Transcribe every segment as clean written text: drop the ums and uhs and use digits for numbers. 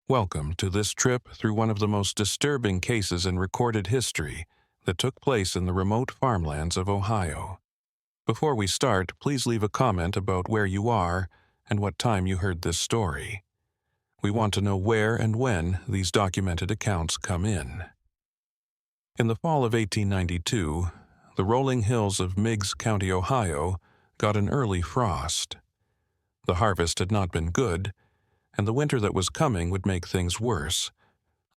Welcome to this trip through one of the most disturbing cases in recorded history that took place in the remote farmlands of Ohio. Before we start, please leave a comment about where you are and what time you heard this story. We want to know where and when these documented accounts come in. In the fall of 1892, the rolling hills of Meigs County, Ohio, got an early frost. The harvest had not been good, and the winter that was coming would make things worse.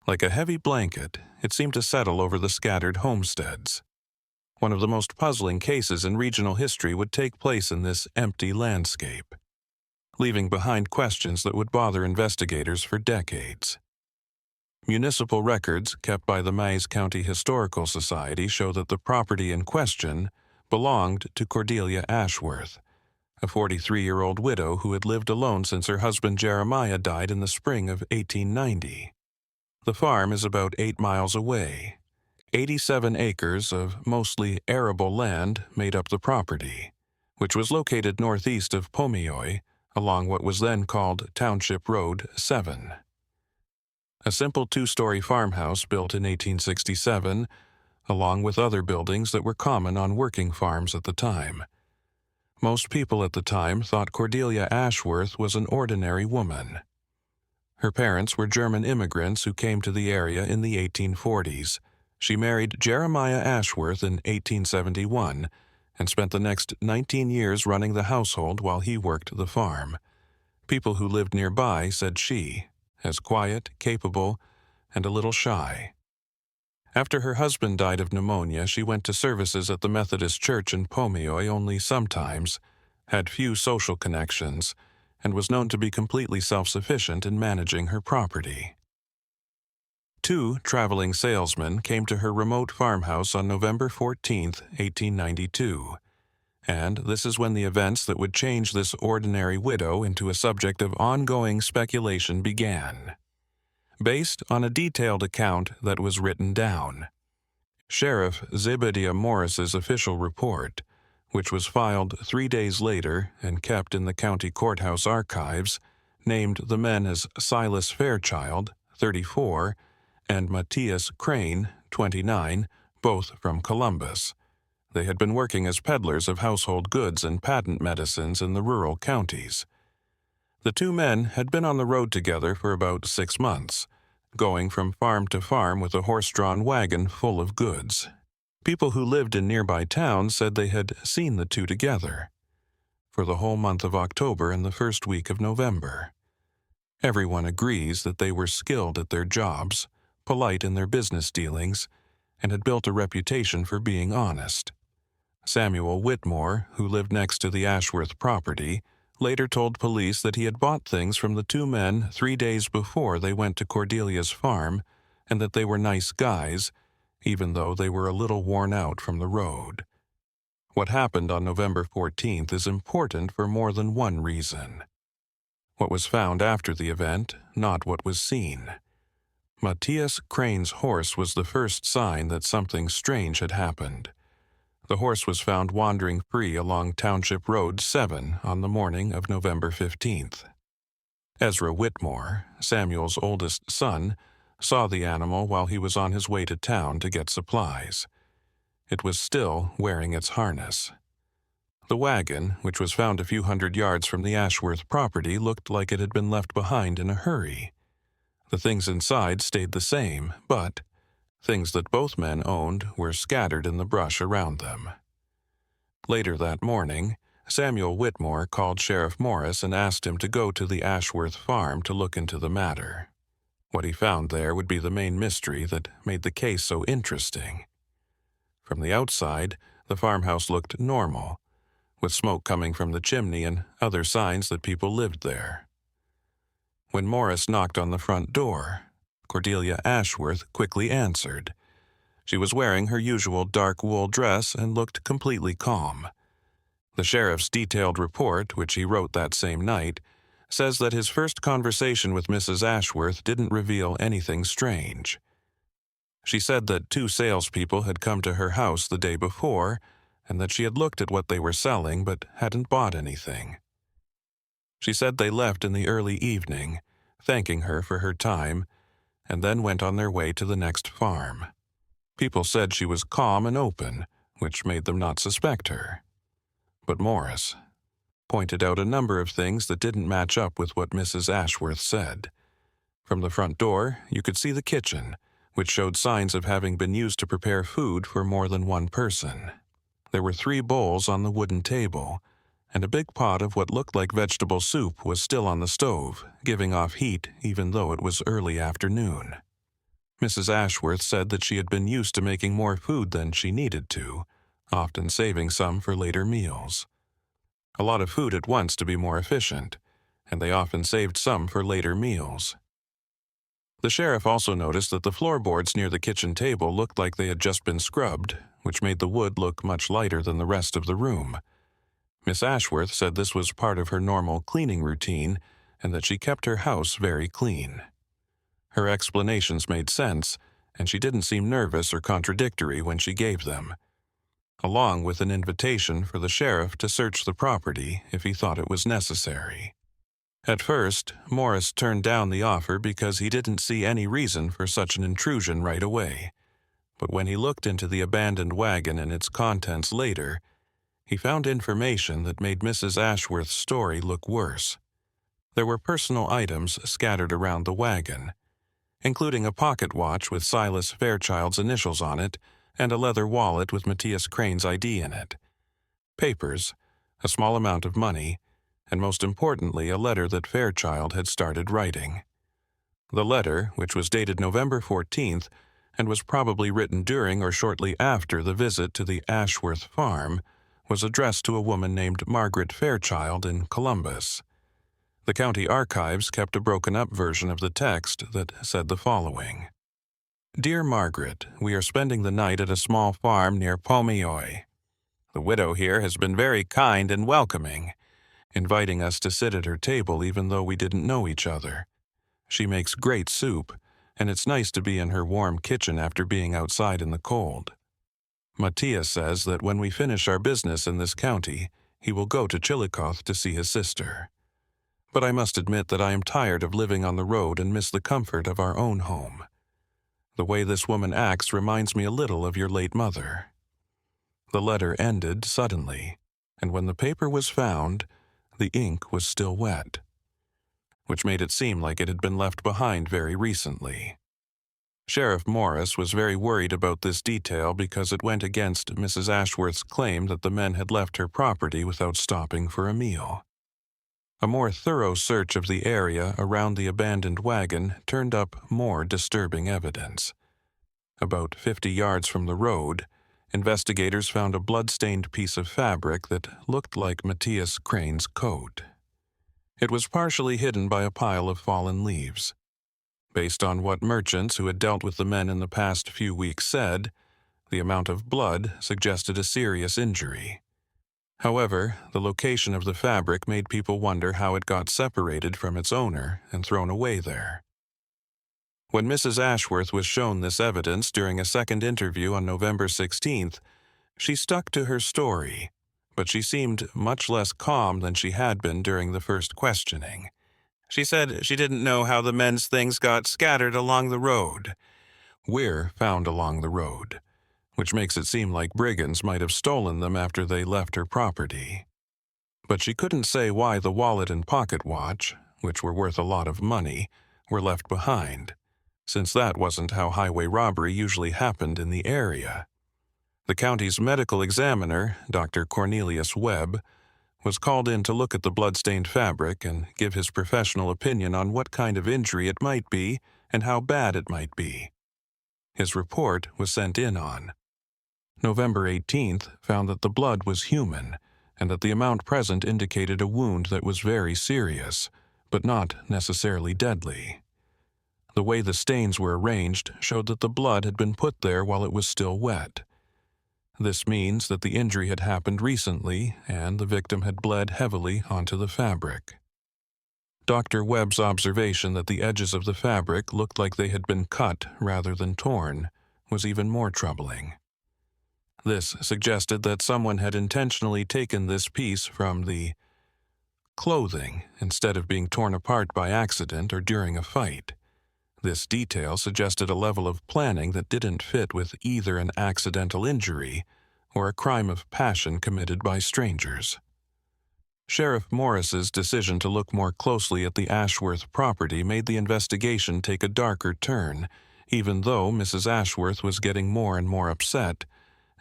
Like a heavy blanket, it seemed to settle over the scattered homesteads. One of the most puzzling cases in regional history would take place in this empty landscape, leaving behind questions that would bother investigators for decades. Municipal records kept by the Meigs County Historical Society show that the property in question belonged to Cordelia Ashworth, a 43-year-old widow who had lived alone since her husband Jeremiah died in the spring of 1890. The farm is about 8 miles away. 87 acres of mostly arable land made up the property, which was located northeast of Pomeroy along what was then called Township Road 7. A simple 2-story farmhouse built in 1867, along with other buildings that were common on working farms at the time. Most people at the time thought Cordelia Ashworth was an ordinary woman. Her parents were German immigrants who came to the area in the 1840s. She married Jeremiah Ashworth in 1871 and spent the next 19 years running the household while he worked the farm. People who lived nearby said she, as quiet, capable, and a little shy. After her husband died of pneumonia, she went to services at the Methodist Church in Pomeroy only sometimes, had few social connections, and was known to be completely self-sufficient in managing her property. 2 traveling salesmen came to her remote farmhouse on November 14, 1892, and this is when the events that would change this ordinary widow into a subject of ongoing speculation began. Based on a detailed account that was written down. Sheriff Zebediah Morris's official report, which was filed 3 days later and kept in the county courthouse archives, named the men as Silas Fairchild, 34, and Matthias Crane, 29, both from Columbus. They had been working as peddlers of household goods and patent medicines in the rural counties. The 2 men had been on the road together for about 6 months, going from farm to farm with a horse-drawn wagon full of goods. People who lived in nearby towns said they had seen the 2 together for the whole month of October and the first week of November. Everyone agrees that they were skilled at their jobs, polite in their business dealings, and had built a reputation for being honest. Samuel Whitmore, who lived next to the Ashworth property, later told police that he had bought things from the 2 men 3 days before they went to Cordelia's farm, and that they were nice guys, even though they were a little worn out from the road. What happened on November 14th is important for more than one reason. What was found after the event, not what was seen. Matthias Crane's horse was the first sign that something strange had happened. The horse was found wandering free along Township Road 7 on the morning of November 15th. Ezra Whitmore, Samuel's oldest son, saw the animal while he was on his way to town to get supplies. It was still wearing its harness. The wagon, which was found a few hundred yards from the Ashworth property, looked like it had been left behind in a hurry. The things inside stayed the same, but things that both men owned were scattered in the brush around them. Later that morning, Samuel Whitmore called Sheriff Morris and asked him to go to the Ashworth farm to look into the matter. What he found there would be the main mystery that made the case so interesting. From the outside, the farmhouse looked normal, with smoke coming from the chimney and other signs that people lived there. When Morris knocked on the front door, Cordelia Ashworth quickly answered. She was wearing her usual dark wool dress and looked completely calm. The sheriff's detailed report, which he wrote that same night, says that his first conversation with Mrs. Ashworth didn't reveal anything strange. She said that 2 salespeople had come to her house the day before, and that she had looked at what they were selling but hadn't bought anything. She said they left in the early evening, thanking her for her time, and then went on their way to the next farm. People said she was calm and open, which made them not suspect her. But Morris pointed out a number of things that didn't match up with what Mrs. Ashworth said. From the front door, you could see the kitchen, which showed signs of having been used to prepare food for more than one person. There were 3 bowls on the wooden table, and a big pot of what looked like vegetable soup was still on the stove, giving off heat even though it was early afternoon. Mrs. Ashworth said that she had been used to making more food than she needed to, often saving some for later meals. A lot of food at once to be more efficient, and they often saved some for later meals. The sheriff also noticed that the floorboards near the kitchen table looked like they had just been scrubbed, which made the wood look much lighter than the rest of the room. Miss Ashworth said this was part of her normal cleaning routine and that she kept her house very clean. Her explanations made sense, and she didn't seem nervous or contradictory when she gave them, along with an invitation for the sheriff to search the property if he thought it was necessary. At first, Morris turned down the offer because he didn't see any reason for such an intrusion right away. But when he looked into the abandoned wagon and its contents later, he found information that made Mrs. Ashworth's story look worse. There were personal items scattered around the wagon, including a pocket watch with Silas Fairchild's initials on it and a leather wallet with Matthias Crane's ID in it, papers, a small amount of money, and most importantly, a letter that Fairchild had started writing. The letter, which was dated November 14th and was probably written during or shortly after the visit to the Ashworth farm, was addressed to a woman named Margaret Fairchild in Columbus. The county archives kept a broken-up version of the text that said the following: "Dear Margaret, we are spending the night at a small farm near Pomeroy. The widow here has been very kind and welcoming, inviting us to sit at her table even though we didn't know each other. She makes great soup, and it's nice to be in her warm kitchen after being outside in the cold. Matthias says that when we finish our business in this county, he will go to Chillicothe to see his sister. But I must admit that I am tired of living on the road and miss the comfort of our own home. The way this woman acts reminds me a little of your late mother." The letter ended suddenly, and when the paper was found, the ink was still wet, which made it seem like it had been left behind very recently. Sheriff Morris was very worried about this detail because it went against Mrs. Ashworth's claim that the men had left her property without stopping for a meal. A more thorough search of the area around the abandoned wagon turned up more disturbing evidence. About 50 yards from the road, investigators found a blood-stained piece of fabric that looked like Matthias Crane's coat. It was partially hidden by a pile of fallen leaves. Based on what merchants who had dealt with the men in the past few weeks said, the amount of blood suggested a serious injury. However, the location of the fabric made people wonder how it got separated from its owner and thrown away there. When Mrs. Ashworth was shown this evidence during a second interview on November 16th, she stuck to her story, but she seemed much less calm than she had been during the first questioning. She said she didn't know how the men's things got scattered along the road. "We're found along the road," which makes it seem like brigands might have stolen them after they left her property. But she couldn't say why the wallet and pocket watch, which were worth a lot of money, were left behind, since that wasn't how highway robbery usually happened in the area. The county's medical examiner, Dr. Cornelius Webb, was called in to look at the blood-stained fabric and give his professional opinion on what kind of injury it might be and how bad it might be. His report was sent in on November 18th found that the blood was human and that the amount present indicated a wound that was very serious, but not necessarily deadly. The way the stains were arranged showed that the blood had been put there while it was still wet. This means that the injury had happened recently and the victim had bled heavily onto the fabric. Dr. Webb's observation that the edges of the fabric looked like they had been cut rather than torn was even more troubling. This suggested that someone had intentionally taken this piece from the clothing instead of being torn apart by accident or during a fight. This detail suggested a level of planning that didn't fit with either an accidental injury or a crime of passion committed by strangers. Sheriff Morris's decision to look more closely at the Ashworth property made the investigation take a darker turn, even though Mrs. Ashworth was getting more and more upset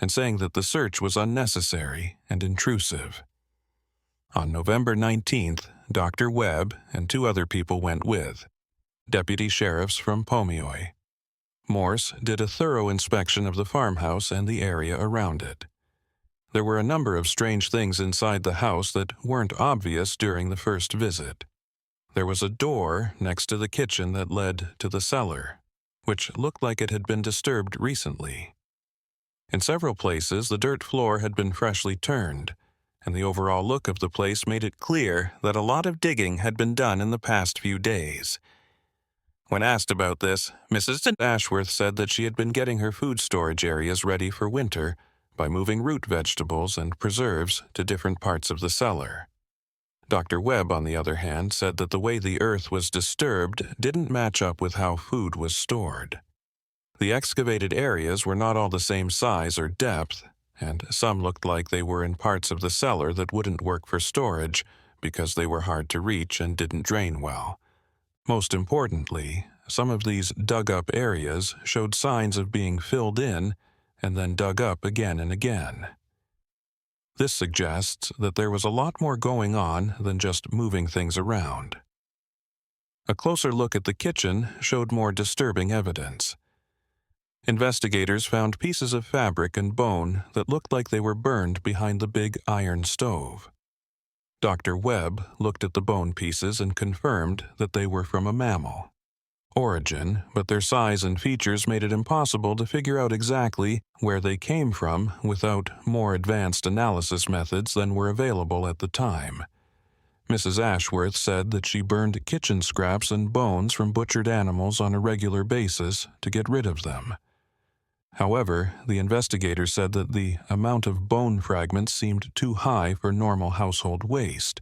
and saying that the search was unnecessary and intrusive. On November 19th, Dr. Webb and 2 other people went with, deputy sheriffs from Pomeroy. Morse did a thorough inspection of the farmhouse and the area around it. There were a number of strange things inside the house that weren't obvious during the first visit. There was a door next to the kitchen that led to the cellar, which looked like it had been disturbed recently. In several places, the dirt floor had been freshly turned, and the overall look of the place made it clear that a lot of digging had been done in the past few days. When asked about this, Mrs. Ashworth said that she had been getting her food storage areas ready for winter by moving root vegetables and preserves to different parts of the cellar. Dr. Webb, on the other hand, said that the way the earth was disturbed didn't match up with how food was stored. The excavated areas were not all the same size or depth, and some looked like they were in parts of the cellar that wouldn't work for storage because they were hard to reach and didn't drain well. Most importantly, some of these dug-up areas showed signs of being filled in and then dug up again and again. This suggests that there was a lot more going on than just moving things around. A closer look at the kitchen showed more disturbing evidence. Investigators found pieces of fabric and bone that looked like they were burned behind the big iron stove. Dr. Webb looked at the bone pieces and confirmed that they were from a mammal. Origin, but their size and features made it impossible to figure out exactly where they came from without more advanced analysis methods than were available at the time. Mrs. Ashworth said that she burned kitchen scraps and bones from butchered animals on a regular basis to get rid of them. However, the investigator said that the amount of bone fragments seemed too high for normal household waste,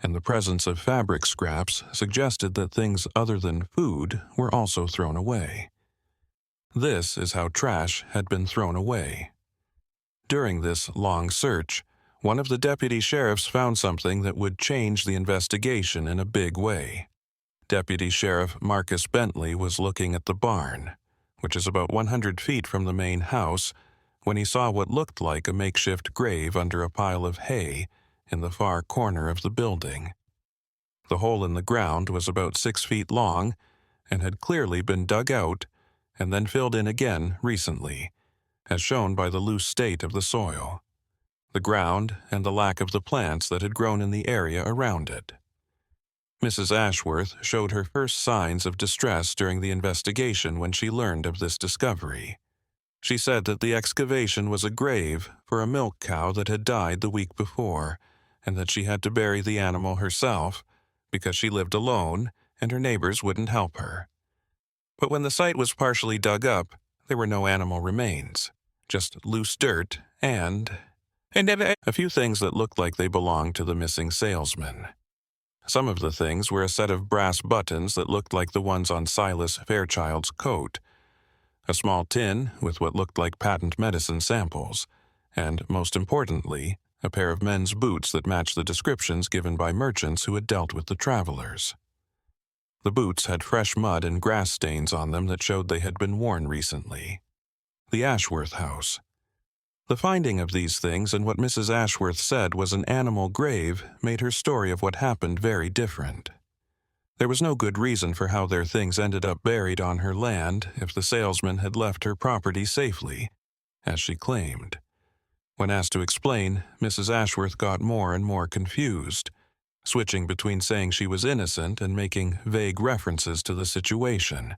and the presence of fabric scraps suggested that things other than food were also thrown away. This is how trash had been thrown away. During this long search, one of the deputy sheriffs found something that would change the investigation in a big way. Deputy Sheriff Marcus Bentley was looking at the barn, which is about 100 feet from the main house, when he saw what looked like a makeshift grave under a pile of hay in the far corner of the building. The hole in the ground was about 6 feet long and had clearly been dug out and then filled in again recently, as shown by the loose state of the soil, the ground, and the lack of the plants that had grown in the area around it. Mrs. Ashworth showed her first signs of distress during the investigation when she learned of this discovery. She said that the excavation was a grave for a milk cow that had died the week before, and that she had to bury the animal herself because she lived alone and her neighbors wouldn't help her. But when the site was partially dug up, there were no animal remains, just loose dirt and a few things that looked like they belonged to the missing salesman. Some of the things were a set of brass buttons that looked like the ones on Silas Fairchild's coat, a small tin with what looked like patent medicine samples, and, most importantly, a pair of men's boots that matched the descriptions given by merchants who had dealt with the travelers. The boots had fresh mud and grass stains on them that showed they had been worn recently. The Ashworth house. The finding of these things and what Mrs. Ashworth said was an animal grave made her story of what happened very different. There was no good reason for how their things ended up buried on her land if the salesman had left her property safely, as she claimed. When asked to explain, Mrs. Ashworth got more and more confused, switching between saying she was innocent and making vague references to the situation.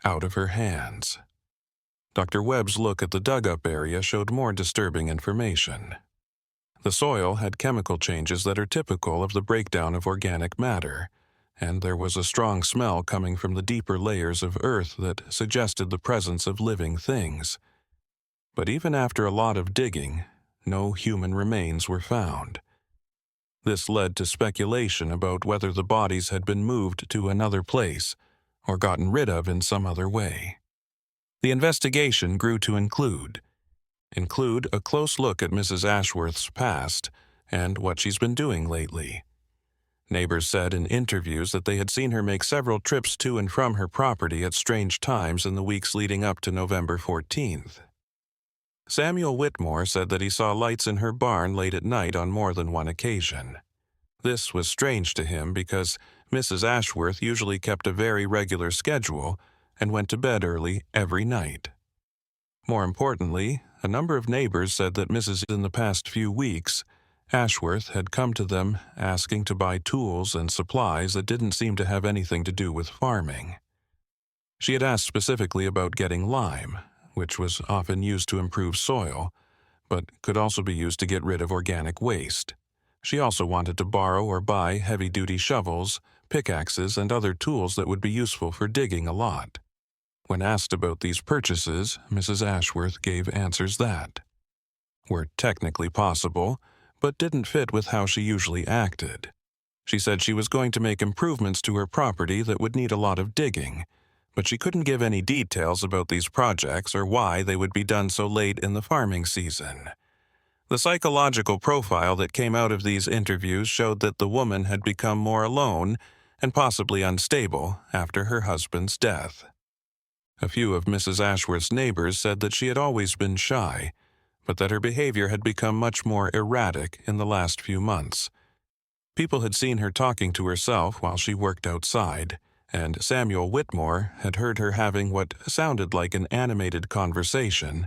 Out of her hands. Dr. Webb's look at the dug-up area showed more disturbing information. The soil had chemical changes that are typical of the breakdown of organic matter, and there was a strong smell coming from the deeper layers of earth that suggested the presence of living things. But even after a lot of digging, no human remains were found. This led to speculation about whether the bodies had been moved to another place or gotten rid of in some other way. The investigation grew to include a close look at Mrs. Ashworth's past and what she's been doing lately. Neighbors said in interviews that they had seen her make several trips to and from her property at strange times in the weeks leading up to November 14th. Samuel Whitmore said that he saw lights in her barn late at night on more than one occasion. This was strange to him because Mrs. Ashworth usually kept a very regular schedule and went to bed early every night. More importantly, a number of neighbors said that in the past few weeks, Ashworth had come to them asking to buy tools and supplies that didn't seem to have anything to do with farming. She had asked specifically about getting lime, which was often used to improve soil, but could also be used to get rid of organic waste. She also wanted to borrow or buy heavy-duty shovels, pickaxes, and other tools that would be useful for digging a lot. When asked about these purchases, Mrs. Ashworth gave answers that were technically possible, but didn't fit with how she usually acted. She said she was going to make improvements to her property that would need a lot of digging, but she couldn't give any details about these projects or why they would be done so late in the farming season. The psychological profile that came out of these interviews showed that the woman had become more alone and possibly unstable after her husband's death. A few of Mrs. Ashworth's neighbors said that she had always been shy, but that her behavior had become much more erratic in the last few months. People had seen her talking to herself while she worked outside, and Samuel Whitmore had heard her having what sounded like an animated conversation,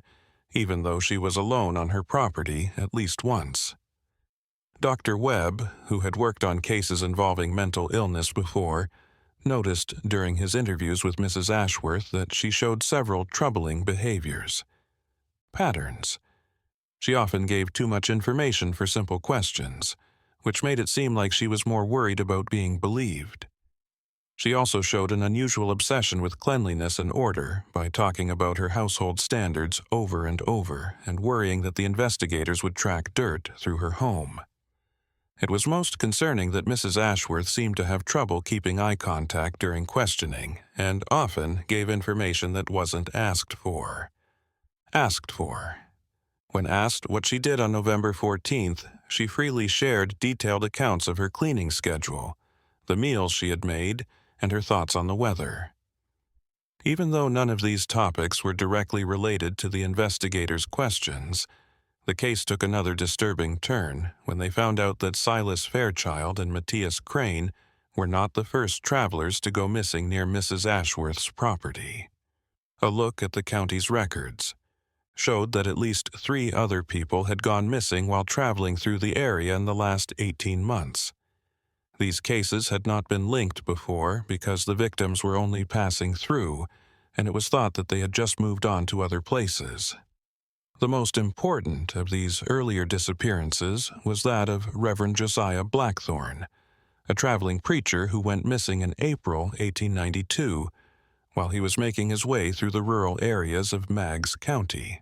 even though she was alone on her property at least once. Dr. Webb, who had worked on cases involving mental illness before, noticed during his interviews with Mrs. Ashworth that she showed several troubling behaviors. Patterns. She often gave too much information for simple questions, which made it seem like she was more worried about being believed. She also showed an unusual obsession with cleanliness and order by talking about her household standards over and over and worrying that the investigators would track dirt through her home. It was most concerning that Mrs. Ashworth seemed to have trouble keeping eye contact during questioning and often gave information that wasn't asked for. When asked what she did on November 14th, she freely shared detailed accounts of her cleaning schedule, the meals she had made, and her thoughts on the weather. Even though none of these topics were directly related to the investigators' questions, the case took another disturbing turn when they found out that Silas Fairchild and Matthias Crane were not the first travelers to go missing near Mrs. Ashworth's property. A look at the county's records showed that at least 3 other people had gone missing while traveling through the area in the last 18 months. These cases had not been linked before because the victims were only passing through, and it was thought that they had just moved on to other places. The most important of these earlier disappearances was that of Reverend Josiah Blackthorne, a traveling preacher who went missing in April 1892 while he was making his way through the rural areas of Meigs County.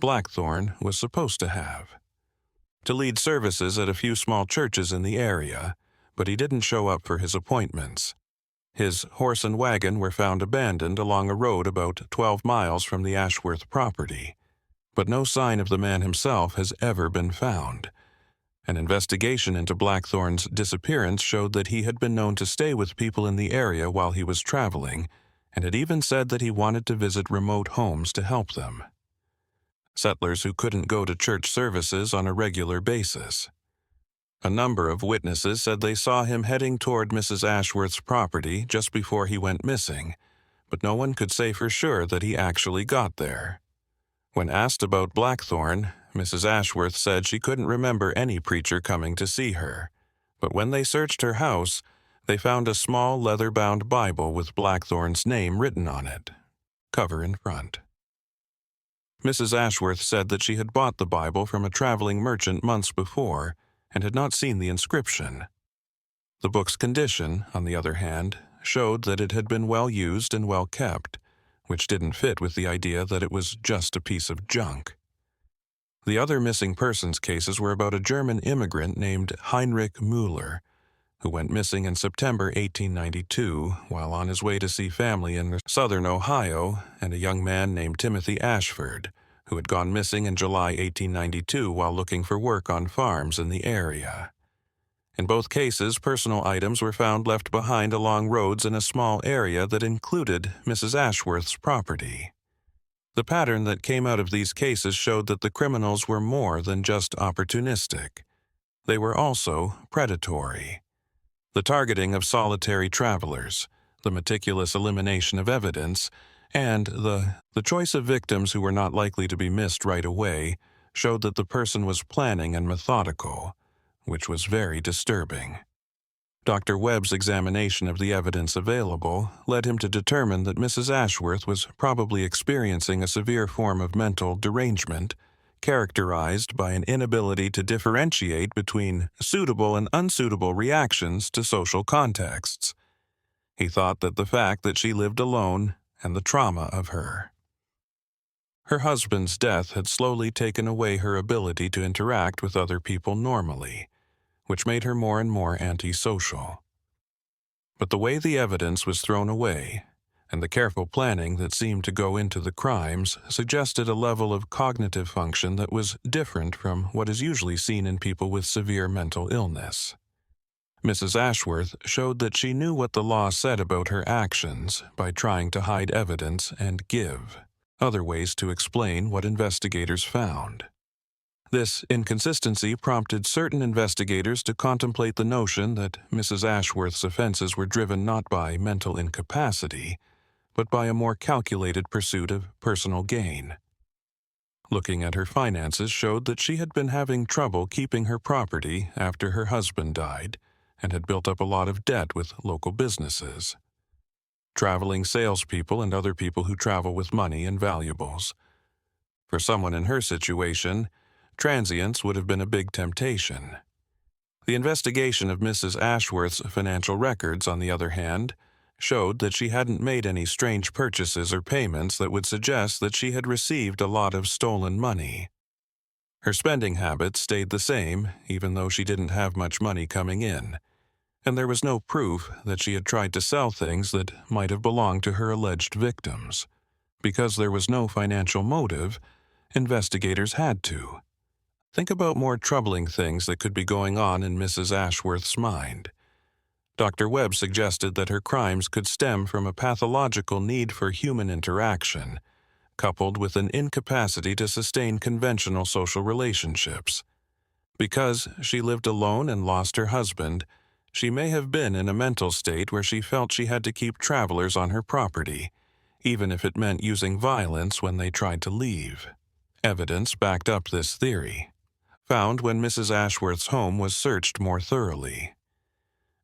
Blackthorne was supposed to lead services at a few small churches in the area, but he didn't show up for his appointments. His horse and wagon were found abandoned along a road about 12 miles from the Ashworth property, but no sign of the man himself has ever been found. An investigation into Blackthorne's disappearance showed that he had been known to stay with people in the area while he was traveling, and had even said that he wanted to visit remote homes to help them. Settlers who couldn't go to church services on a regular basis. A number of witnesses said they saw him heading toward Mrs. Ashworth's property just before he went missing, but no one could say for sure that he actually got there. When asked about Blackthorne, Mrs. Ashworth said she couldn't remember any preacher coming to see her, but when they searched her house, they found a small leather-bound Bible with Blackthorne's name written on it, cover in front. Mrs. Ashworth said that she had bought the Bible from a traveling merchant months before and had not seen the inscription. The book's condition, on the other hand, showed that it had been well used and well kept, which didn't fit with the idea that it was just a piece of junk. The other missing persons cases were about a German immigrant named Heinrich Müller, who went missing in September 1892 while on his way to see family in southern Ohio, and a young man named Timothy Ashford, who had gone missing in July 1892 while looking for work on farms in the area. In both cases, personal items were found left behind along roads in a small area that included Mrs. Ashworth's property. The pattern that came out of these cases showed that the criminals were more than just opportunistic. They were also predatory. The targeting of solitary travelers, the meticulous elimination of evidence, and the choice of victims who were not likely to be missed right away showed that the person was planning and methodical, which was very disturbing. Dr. Webb's examination of the evidence available led him to determine that Mrs. Ashworth was probably experiencing a severe form of mental derangement, characterized by an inability to differentiate between suitable and unsuitable reactions to social contexts. He thought that the fact that she lived alone and the trauma of her husband's death had slowly taken away her ability to interact with other people normally, which made her more and more antisocial. But the way the evidence was thrown away, and the careful planning that seemed to go into the crimes, suggested a level of cognitive function that was different from what is usually seen in people with severe mental illness. Mrs. Ashworth showed that she knew what the law said about her actions by trying to hide evidence and give other ways to explain what investigators found. This inconsistency prompted certain investigators to contemplate the notion that Mrs. Ashworth's offenses were driven not by mental incapacity, but by a more calculated pursuit of personal gain. Looking at her finances showed that she had been having trouble keeping her property after her husband died and had built up a lot of debt with local businesses, traveling salespeople, and other people who travel with money and valuables. For someone in her situation, transience would have been a big temptation. The investigation of Mrs. Ashworth's financial records, on the other hand, showed that she hadn't made any strange purchases or payments that would suggest that she had received a lot of stolen money. Her spending habits stayed the same, even though she didn't have much money coming in, and there was no proof that she had tried to sell things that might have belonged to her alleged victims. Because there was no financial motive, investigators had to think about more troubling things that could be going on in Mrs. Ashworth's mind. Dr. Webb suggested that her crimes could stem from a pathological need for human interaction, coupled with an incapacity to sustain conventional social relationships. Because she lived alone and lost her husband, she may have been in a mental state where she felt she had to keep travelers on her property, even if it meant using violence when they tried to leave. Evidence backed up this theory, found when Mrs. Ashworth's home was searched more thoroughly.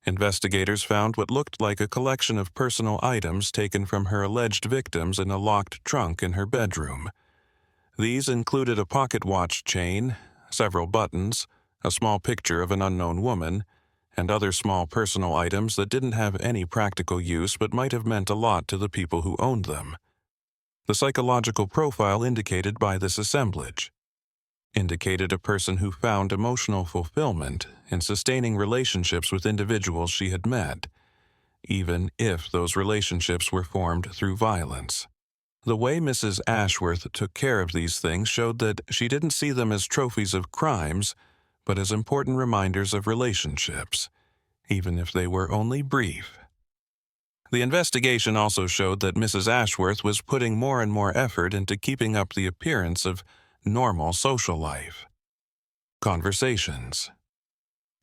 Investigators found what looked like a collection of personal items taken from her alleged victims in a locked trunk in her bedroom. These included a pocket watch chain, several buttons, a small picture of an unknown woman, and other small personal items that didn't have any practical use but might have meant a lot to the people who owned them. The psychological profile indicated by this assemblage indicated a person who found emotional fulfillment in sustaining relationships with individuals she had met, even if those relationships were formed through violence. The way Mrs. Ashworth took care of these things showed that she didn't see them as trophies of crimes, but as important reminders of relationships, even if they were only brief. The investigation also showed that Mrs. Ashworth was putting more and more effort into keeping up the appearance of normal social life. Conversations.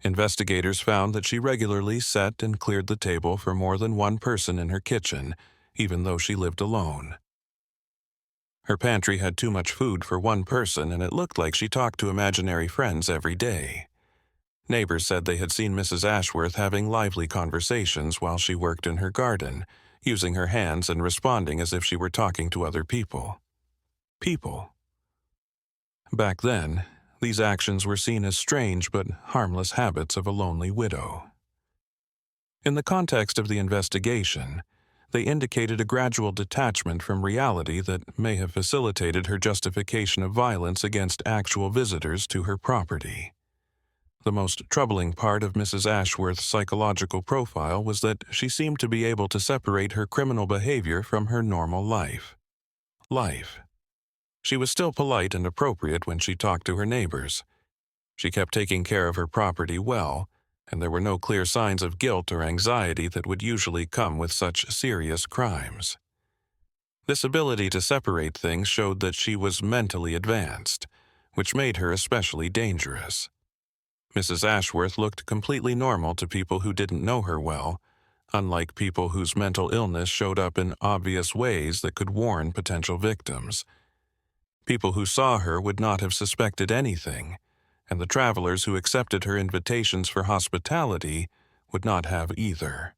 Investigators found that she regularly set and cleared the table for more than one person in her kitchen, even though she lived alone. Her pantry had too much food for one person, and it looked like she talked to imaginary friends every day. Neighbors said they had seen Mrs. Ashworth having lively conversations while she worked in her garden, using her hands and responding as if she were talking to other people. Back then, these actions were seen as strange but harmless habits of a lonely widow. In the context of the investigation, they indicated a gradual detachment from reality that may have facilitated her justification of violence against actual visitors to her property. The most troubling part of Mrs. Ashworth's psychological profile was that she seemed to be able to separate her criminal behavior from her normal life. She was still polite and appropriate when she talked to her neighbors. She kept taking care of her property well, and there were no clear signs of guilt or anxiety that would usually come with such serious crimes. This ability to separate things showed that she was mentally advanced, which made her especially dangerous. Mrs. Ashworth looked completely normal to people who didn't know her well, unlike people whose mental illness showed up in obvious ways that could warn potential victims. People who saw her would not have suspected anything, and the travelers who accepted her invitations for hospitality would not have either.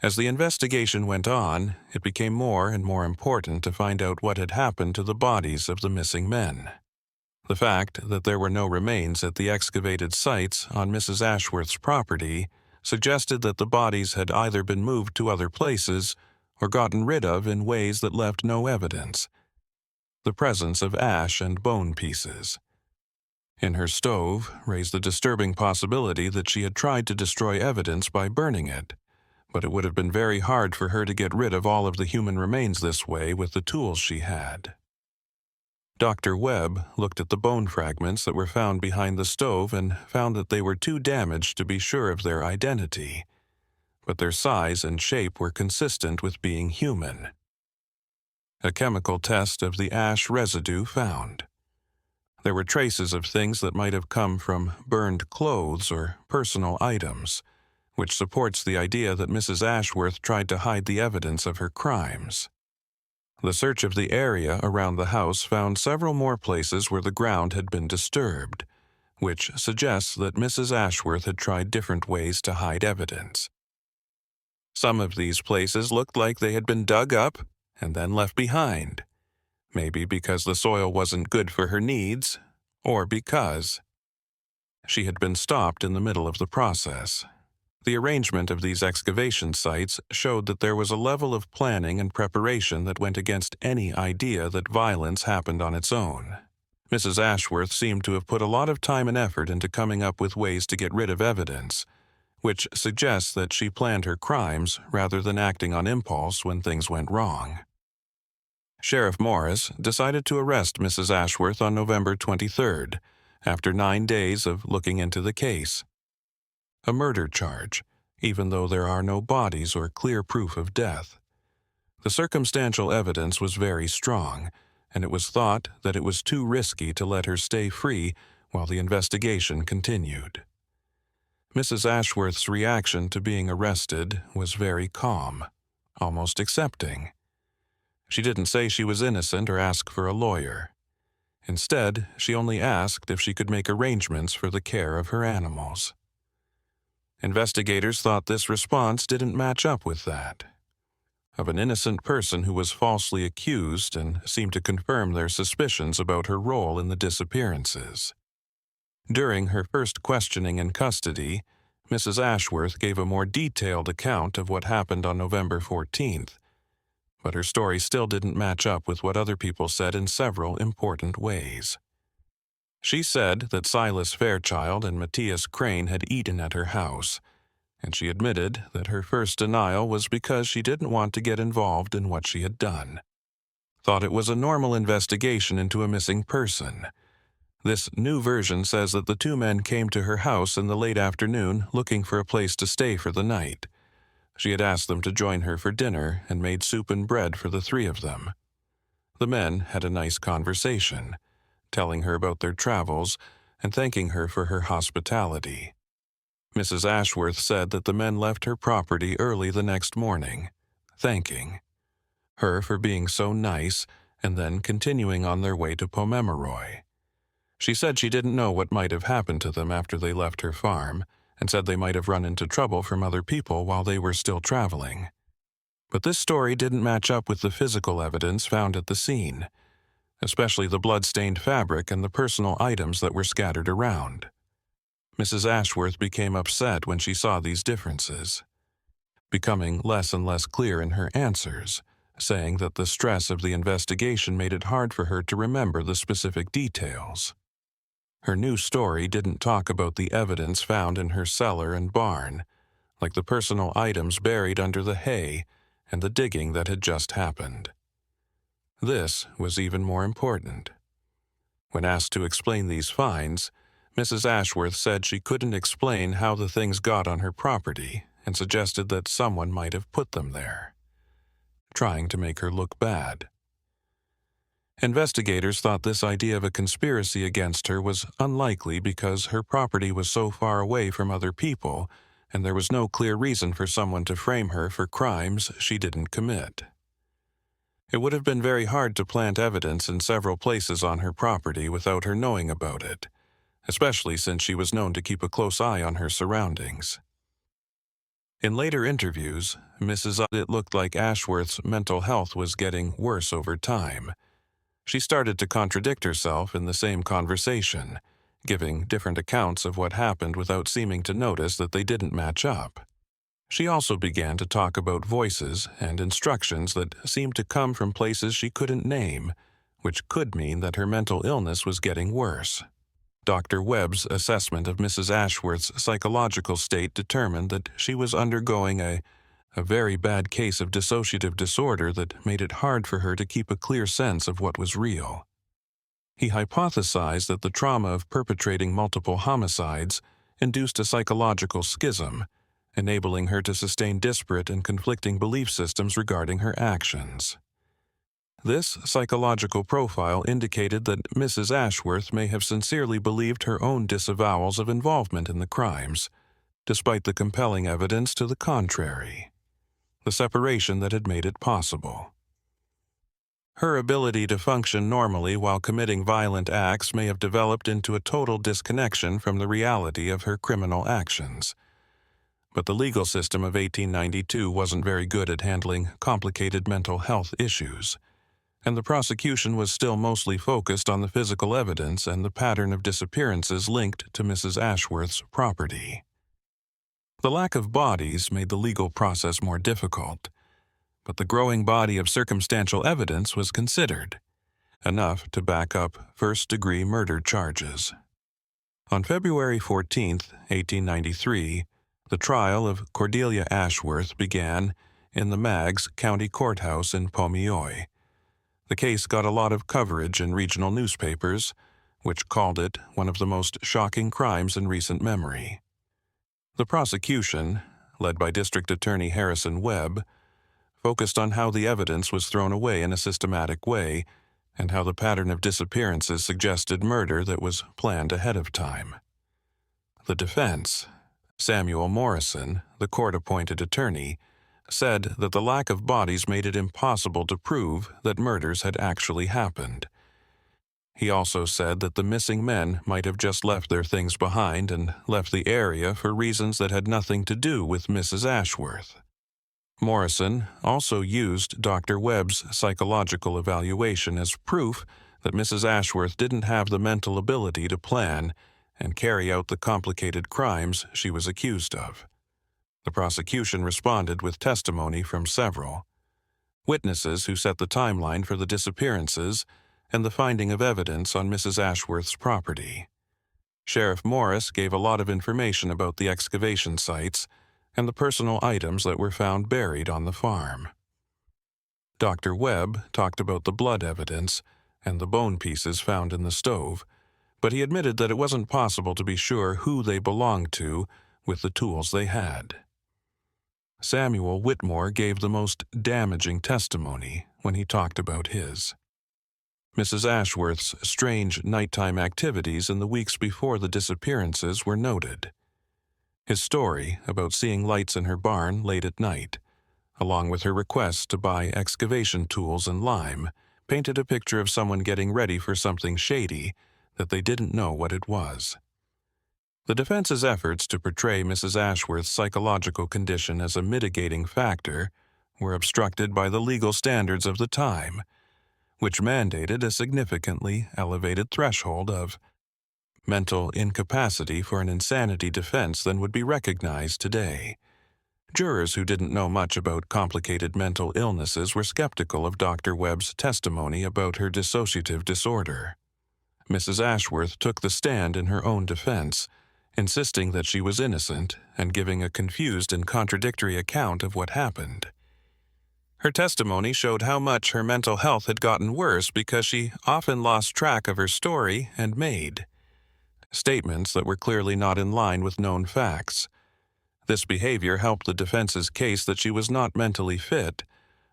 As the investigation went on, it became more and more important to find out what had happened to the bodies of the missing men. The fact that there were no remains at the excavated sites on Mrs. Ashworth's property suggested that the bodies had either been moved to other places or gotten rid of in ways that left no evidence. The presence of ash and bone pieces in her stove raised the disturbing possibility that she had tried to destroy evidence by burning it, but it would have been very hard for her to get rid of all of the human remains this way with the tools she had. Dr. Webb looked at the bone fragments that were found behind the stove and found that they were too damaged to be sure of their identity, but their size and shape were consistent with being human. A chemical test of the ash residue found. There were traces of things that might have come from burned clothes or personal items, which supports the idea that Mrs. Ashworth tried to hide the evidence of her crimes. The search of the area around the house found several more places where the ground had been disturbed, which suggests that Mrs. Ashworth had tried different ways to hide evidence. Some of these places looked like they had been dug up and then left behind, maybe because the soil wasn't good for her needs, or because she had been stopped in the middle of the process. The arrangement of these excavation sites showed that there was a level of planning and preparation that went against any idea that violence happened on its own. Mrs. Ashworth seemed to have put a lot of time and effort into coming up with ways to get rid of evidence, which suggests that she planned her crimes rather than acting on impulse when things went wrong. Sheriff Morris decided to arrest Mrs. Ashworth on November 23rd, after 9 days of looking into the case. A murder charge, even though there are no bodies or clear proof of death. The circumstantial evidence was very strong, and it was thought that it was too risky to let her stay free while the investigation continued. Mrs. Ashworth's reaction to being arrested was very calm, almost accepting. She didn't say she was innocent or ask for a lawyer. Instead, she only asked if she could make arrangements for the care of her animals. Investigators thought this response didn't match up with that. Of an innocent person who was falsely accused and seemed to confirm their suspicions about her role in the disappearances. During her first questioning in custody, Mrs. Ashworth gave a more detailed account of what happened on November 14th, but her story still didn't match up with what other people said in several important ways. She said that Silas Fairchild and Matthias Crane had eaten at her house, and she admitted that her first denial was because she didn't want to get involved in what she had done. Thought it was a normal investigation into a missing person. This new version says that the two men came to her house in the late afternoon looking for a place to stay for the night. She had asked them to join her for dinner and made soup and bread for the three of them. The men had a nice conversation, telling her about their travels and thanking her for her hospitality. Mrs. Ashworth said that the men left her property early the next morning, thanking her for being so nice and then continuing on their way to Pomeroy. She said she didn't know what might have happened to them after they left her farm, and said they might have run into trouble from other people while they were still traveling. But this story didn't match up with the physical evidence found at the scene, especially the blood-stained fabric and the personal items that were scattered around. Mrs. Ashworth became upset when she saw these differences. becoming less and less clear in her answers, saying that the stress of the investigation made it hard for her to remember the specific details. Her new story didn't talk about the evidence found in her cellar and barn, like the personal items buried under the hay and the digging that had just happened. This was even more important. When asked to explain these finds, Mrs. Ashworth said she couldn't explain how the things got on her property and suggested that someone might have put them there, trying to make her look bad. Investigators thought this idea of a conspiracy against her was unlikely because her property was so far away from other people, and there was no clear reason for someone to frame her for crimes she didn't commit. It would have been very hard to plant evidence in several places on her property without her knowing about it, especially since she was known to keep a close eye on her surroundings. In later interviews, it looked like Ashworth's mental health was getting worse over time. She started to contradict herself in the same conversation, giving different accounts of what happened without seeming to notice that they didn't match up. She also began to talk about voices and instructions that seemed to come from places she couldn't name, which could mean that her mental illness was getting worse. Dr. Webb's assessment of Mrs. Ashworth's psychological state determined that she was undergoing a very bad case of dissociative disorder that made it hard for her to keep a clear sense of what was real. He hypothesized that the trauma of perpetrating multiple homicides induced a psychological schism, enabling her to sustain disparate and conflicting belief systems regarding her actions. This psychological profile indicated that Mrs. Ashworth may have sincerely believed her own disavowals of involvement in the crimes, despite the compelling evidence to the contrary, the separation that had made it possible. Her ability to function normally while committing violent acts may have developed into a total disconnection from the reality of her criminal actions. But the legal system of 1892 wasn't very good at handling complicated mental health issues, and the prosecution was still mostly focused on the physical evidence and the pattern of disappearances linked to Mrs. Ashworth's property. The lack of bodies made the legal process more difficult, but the growing body of circumstantial evidence was considered, enough to back up first-degree murder charges. On February 14, 1893, the trial of Cordelia Ashworth began in the Meigs County Courthouse in Pomeroy. The case got a lot of coverage in regional newspapers, which called it one of the most shocking crimes in recent memory. The prosecution, led by District Attorney Harrison Webb, focused on how the evidence was thrown away in a systematic way and how the pattern of disappearances suggested murder that was planned ahead of time. The defense, Samuel Morrison, the court-appointed attorney, said that the lack of bodies made it impossible to prove that murders had actually happened. He also said that the missing men might have just left their things behind and left the area for reasons that had nothing to do with Mrs. Ashworth. Morrison also used Dr. Webb's psychological evaluation as proof that Mrs. Ashworth didn't have the mental ability to plan and carry out the complicated crimes she was accused of. The prosecution responded with testimony from several witnesses who set the timeline for the disappearances and the finding of evidence on Mrs. Ashworth's property. Sheriff Morris gave a lot of information about the excavation sites and the personal items that were found buried on the farm. Dr. Webb talked about the blood evidence and the bone pieces found in the stove, but he admitted that it wasn't possible to be sure who they belonged to with the tools they had. Samuel Whitmore gave the most damaging testimony when he talked about his. Mrs. Ashworth's strange nighttime activities in the weeks before the disappearances were noted. His story about seeing lights in her barn late at night, along with her request to buy excavation tools and lime, painted a picture of someone getting ready for something shady that they didn't know what it was. The defense's efforts to portray Mrs. Ashworth's psychological condition as a mitigating factor were obstructed by the legal standards of the time, which mandated a significantly elevated threshold of mental incapacity for an insanity defense than would be recognized today. Jurors who didn't know much about complicated mental illnesses were skeptical of Dr. Webb's testimony about her dissociative disorder. Mrs. Ashworth took the stand in her own defense, insisting that she was innocent and giving a confused and contradictory account of what happened. Her testimony showed how much her mental health had gotten worse because she often lost track of her story and made statements that were clearly not in line with known facts. This behavior helped the defense's case that she was not mentally fit,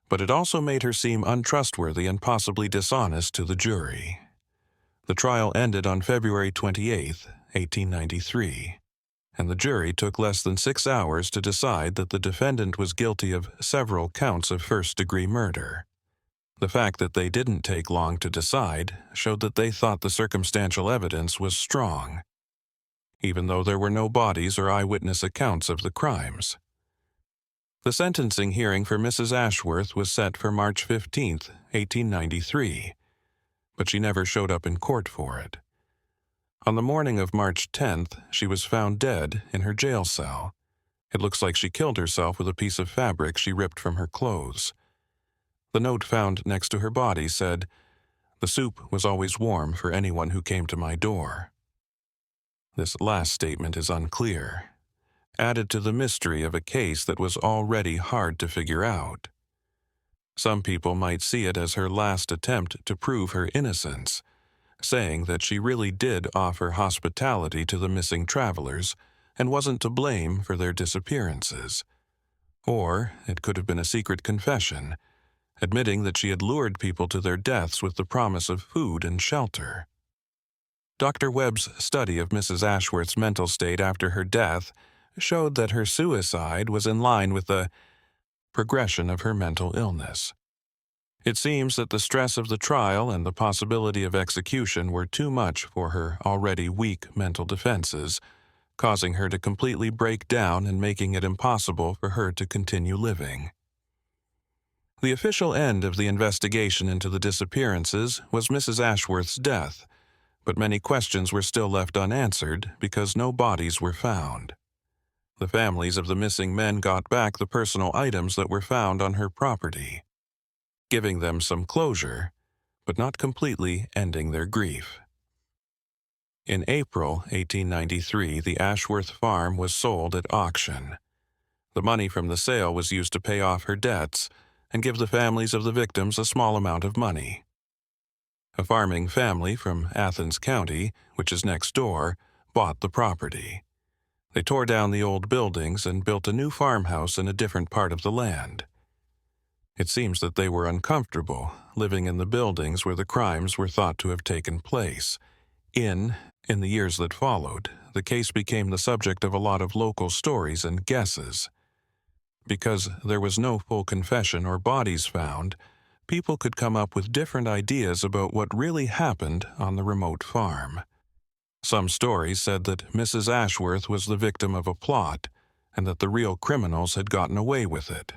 but it also made her seem untrustworthy and possibly dishonest to the jury. The trial ended on February 28, 1893, and the jury took less than 6 hours to decide that the defendant was guilty of several counts of first-degree murder. The fact that they didn't take long to decide showed that they thought the circumstantial evidence was strong, even though there were no bodies or eyewitness accounts of the crimes. The sentencing hearing for Mrs. Ashworth was set for March 15, 1893, but she never showed up in court for it. On the morning of March 10th, she was found dead in her jail cell. It looks like she killed herself with a piece of fabric she ripped from her clothes. The note found next to her body said, "The soup was always warm for anyone who came to my door." This last statement is unclear, added to the mystery of a case that was already hard to figure out. Some people might see it as her last attempt to prove her innocence, saying that she really did offer hospitality to the missing travelers and wasn't to blame for their disappearances. Or it could have been a secret confession, admitting that she had lured people to their deaths with the promise of food and shelter. Dr. Webb's study of Mrs. Ashworth's mental state after her death showed that her suicide was in line with the progression of her mental illness. It seems that the stress of the trial and the possibility of execution were too much for her already weak mental defenses, causing her to completely break down and making it impossible for her to continue living. The official end of the investigation into the disappearances was Mrs. Ashworth's death, but many questions were still left unanswered because no bodies were found. The families of the missing men got back the personal items that were found on her property, giving them some closure, but not completely ending their grief. In April 1893, the Ashworth farm was sold at auction. The money from the sale was used to pay off her debts and give the families of the victims a small amount of money. A farming family from Athens County, which is next door, bought the property. They tore down the old buildings and built a new farmhouse in a different part of the land. It seems that they were uncomfortable living in the buildings where the crimes were thought to have taken place. In the years that followed, the case became the subject of a lot of local stories and guesses. Because there was no full confession or bodies found, people could come up with different ideas about what really happened on the remote farm. Some stories said that Mrs. Ashworth was the victim of a plot and that the real criminals had gotten away with it.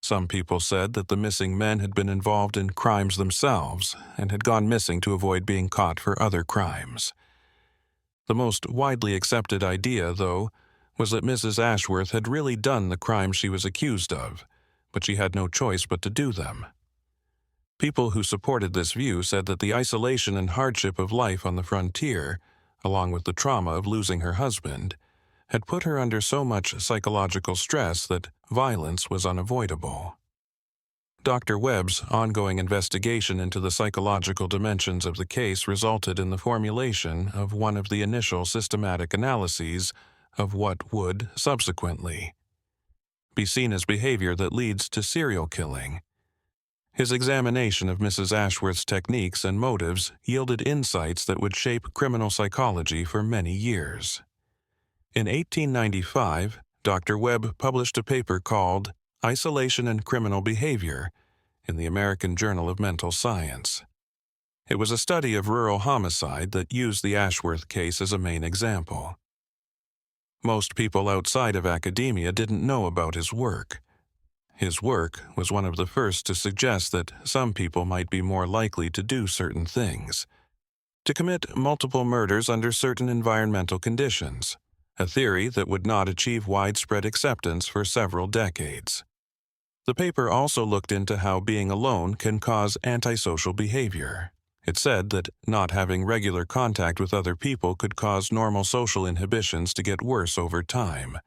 Some people said that the missing men had been involved in crimes themselves and had gone missing to avoid being caught for other crimes. The most widely accepted idea, though, was that Mrs. Ashworth had really done the crimes she was accused of, but she had no choice but to do them. People who supported this view said that the isolation and hardship of life on the frontier, along with the trauma of losing her husband, had put her under so much psychological stress that violence was unavoidable. Dr. Webb's ongoing investigation into the psychological dimensions of the case resulted in the formulation of one of the initial systematic analyses of what would, subsequently, be seen as behavior that leads to serial killing. His examination of Mrs. Ashworth's techniques and motives yielded insights that would shape criminal psychology for many years. In 1895, Dr. Webb published a paper called Isolation and Criminal Behavior in the American Journal of Mental Science. It was a study of rural homicide that used the Ashworth case as a main example. Most people outside of academia didn't know about his work. His work was one of the first to suggest that some people might be more likely to do certain things, to commit multiple murders under certain environmental conditions, a theory that would not achieve widespread acceptance for several decades. The paper also looked into how being alone can cause antisocial behavior. It said that not having regular contact with other people could cause normal social inhibitions to get worse over time.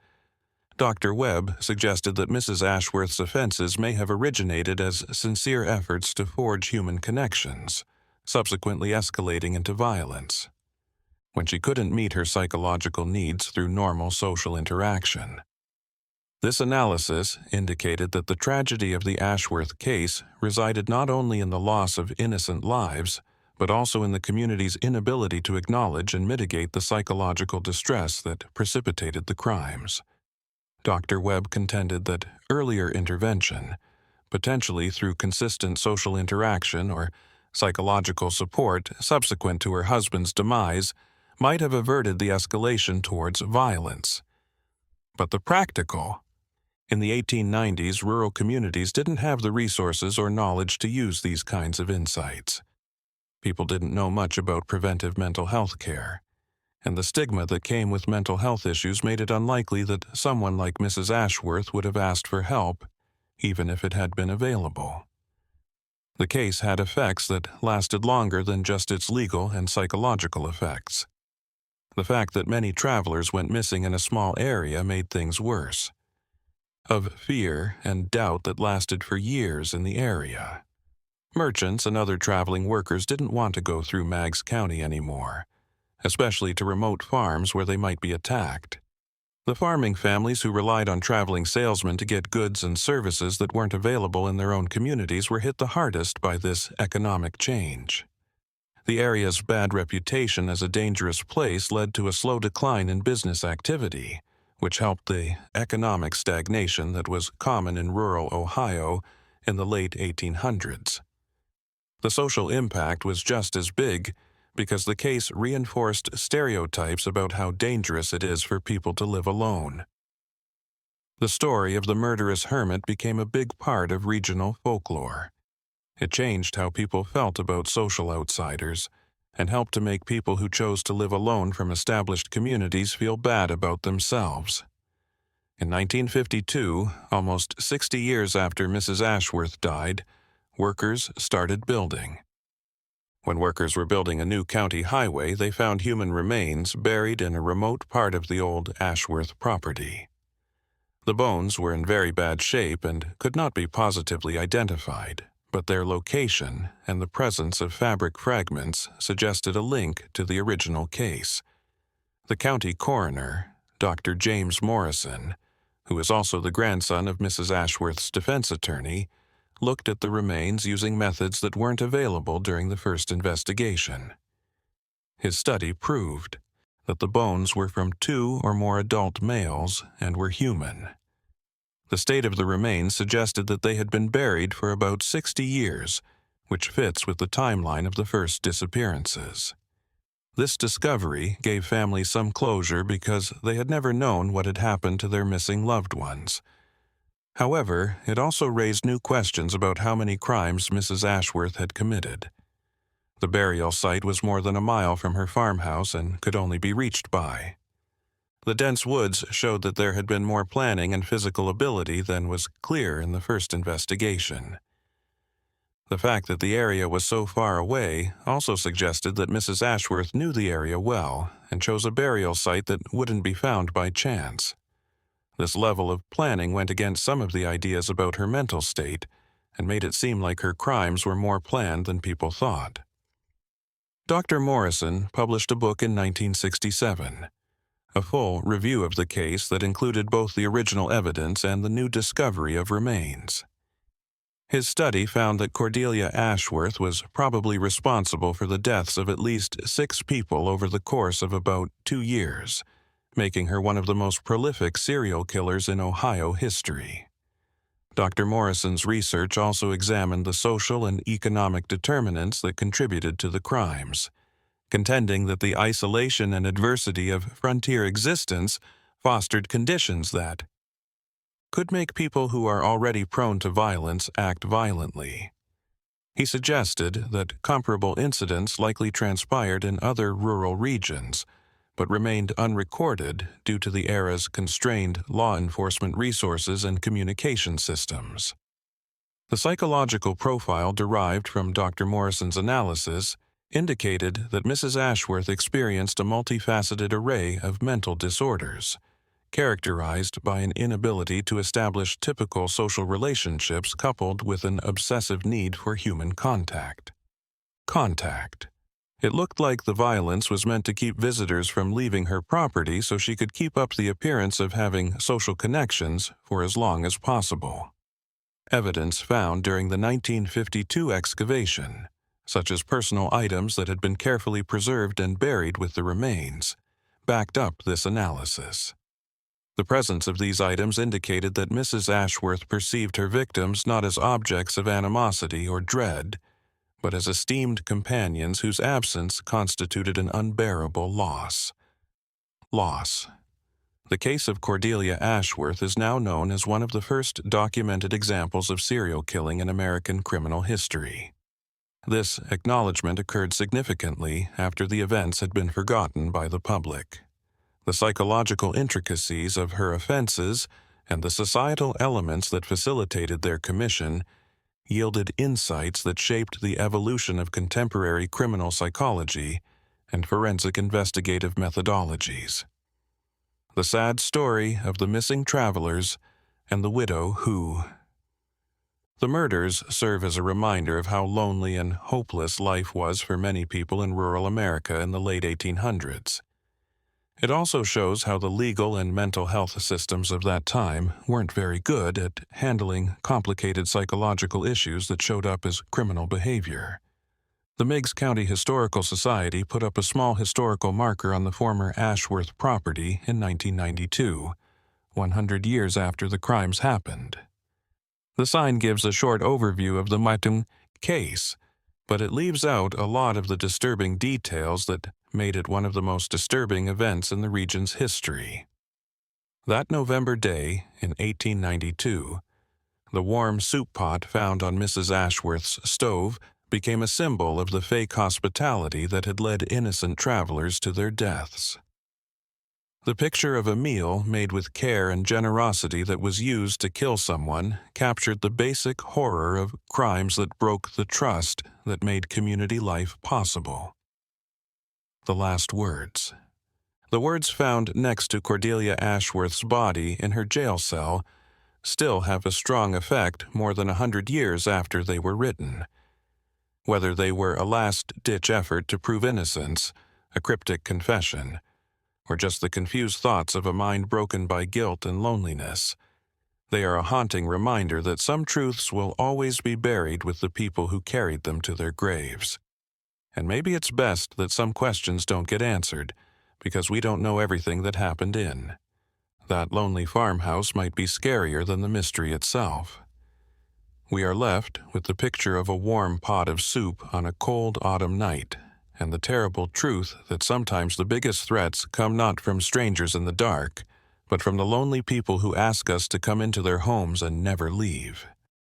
Dr. Webb suggested that Mrs. Ashworth's offenses may have originated as sincere efforts to forge human connections, subsequently escalating into violence, when she couldn't meet her psychological needs through normal social interaction. This analysis indicated that the tragedy of the Ashworth case resided not only in the loss of innocent lives, but also in the community's inability to acknowledge and mitigate the psychological distress that precipitated the crimes. Dr. Webb contended that earlier intervention, potentially through consistent social interaction or psychological support subsequent to her husband's demise, might have averted the escalation towards violence. But the practical. In the 1890s, rural communities didn't have the resources or knowledge to use these kinds of insights. People didn't know much about preventive mental health care, and the stigma that came with mental health issues made it unlikely that someone like Mrs. Ashworth would have asked for help, even if it had been available. The case had effects that lasted longer than just its legal and psychological effects. The fact that many travelers went missing in a small area made things worse. Of fear and doubt that lasted for years in the area. Merchants and other traveling workers didn't want to go through Meigs County anymore, especially to remote farms where they might be attacked. The farming families who relied on traveling salesmen to get goods and services that weren't available in their own communities were hit the hardest by this economic change. The area's bad reputation as a dangerous place led to a slow decline in business activity, which helped the economic stagnation that was common in rural Ohio in the late 1800s. The social impact was just as big because the case reinforced stereotypes about how dangerous it is for people to live alone. The story of the murderous hermit became a big part of regional folklore. It changed how people felt about social outsiders and helped to make people who chose to live alone from established communities feel bad about themselves. In 1952, almost 60 years after Mrs. Ashworth died, workers started building. When workers were building a new county highway, they found human remains buried in a remote part of the old Ashworth property. The bones were in very bad shape and could not be positively identified, but their location and the presence of fabric fragments suggested a link to the original case. The county coroner, Dr. James Morrison, who is also the grandson of Mrs. Ashworth's defense attorney, looked at the remains using methods that weren't available during the first investigation. His study proved that the bones were from 2 or more adult males and were human. The state of the remains suggested that they had been buried for about 60 years, which fits with the timeline of the first disappearances. This discovery gave families some closure because they had never known what had happened to their missing loved ones. However, it also raised new questions about how many crimes Mrs. Ashworth had committed. The burial site was more than a mile from her farmhouse and could only be reached by. The dense woods showed that there had been more planning and physical ability than was clear in the first investigation. The fact that the area was so far away also suggested that Mrs. Ashworth knew the area well and chose a burial site that wouldn't be found by chance. This level of planning went against some of the ideas about her mental state and made it seem like her crimes were more planned than people thought. Dr. Morrison published a book in 1967, a full review of the case that included both the original evidence and the new discovery of remains. His study found that Cordelia Ashworth was probably responsible for the deaths of at least 6 people over the course of about 2 years, making her one of the most prolific serial killers in Ohio history. Dr. Morrison's research also examined the social and economic determinants that contributed to the crimes, contending that the isolation and adversity of frontier existence fostered conditions that could make people who are already prone to violence act violently. He suggested that comparable incidents likely transpired in other rural regions, but remained unrecorded due to the era's constrained law enforcement resources and communication systems. The psychological profile derived from Dr. Morrison's analysis indicated that Mrs. Ashworth experienced a multifaceted array of mental disorders, characterized by an inability to establish typical social relationships coupled with an obsessive need for human contact. Contact. It looked like the violence was meant to keep visitors from leaving her property so she could keep up the appearance of having social connections for as long as possible. Evidence found during the 1952 excavation, such as personal items that had been carefully preserved and buried with the remains, backed up this analysis. The presence of these items indicated that Mrs. Ashworth perceived her victims not as objects of animosity or dread, but as esteemed companions whose absence constituted an unbearable loss. Loss. The case of Cordelia Ashworth is now known as one of the first documented examples of serial killing in American criminal history. This acknowledgement occurred significantly after the events had been forgotten by the public. The psychological intricacies of her offenses and the societal elements that facilitated their commission yielded insights that shaped the evolution of contemporary criminal psychology and forensic investigative methodologies. The sad story of the missing travelers and the widow who. The murders serve as a reminder of how lonely and hopeless life was for many people in rural America in the late 1800s. It also shows how the legal and mental health systems of that time weren't very good at handling complicated psychological issues that showed up as criminal behavior. The Meigs County Historical Society put up a small historical marker on the former Ashworth property in 1992, 100 years after the crimes happened. The sign gives a short overview of the Matung case, but it leaves out a lot of the disturbing details that made it one of the most disturbing events in the region's history. That November day in 1892, the warm soup pot found on Mrs. Ashworth's stove became a symbol of the fake hospitality that had led innocent travelers to their deaths. The picture of a meal made with care and generosity that was used to kill someone captured the basic horror of crimes that broke the trust that made community life possible. The last words. The words found next to Cordelia Ashworth's body in her jail cell still have a strong effect more than 100 years after they were written. Whether they were a last-ditch effort to prove innocence, a cryptic confession, or just the confused thoughts of a mind broken by guilt and loneliness, they are a haunting reminder that some truths will always be buried with the people who carried them to their graves. And maybe it's best that some questions don't get answered, because we don't know everything that happened in. That lonely farmhouse might be scarier than the mystery itself. We are left with the picture of a warm pot of soup on a cold autumn night, and the terrible truth that sometimes the biggest threats come not from strangers in the dark, but from the lonely people who ask us to come into their homes and never leave.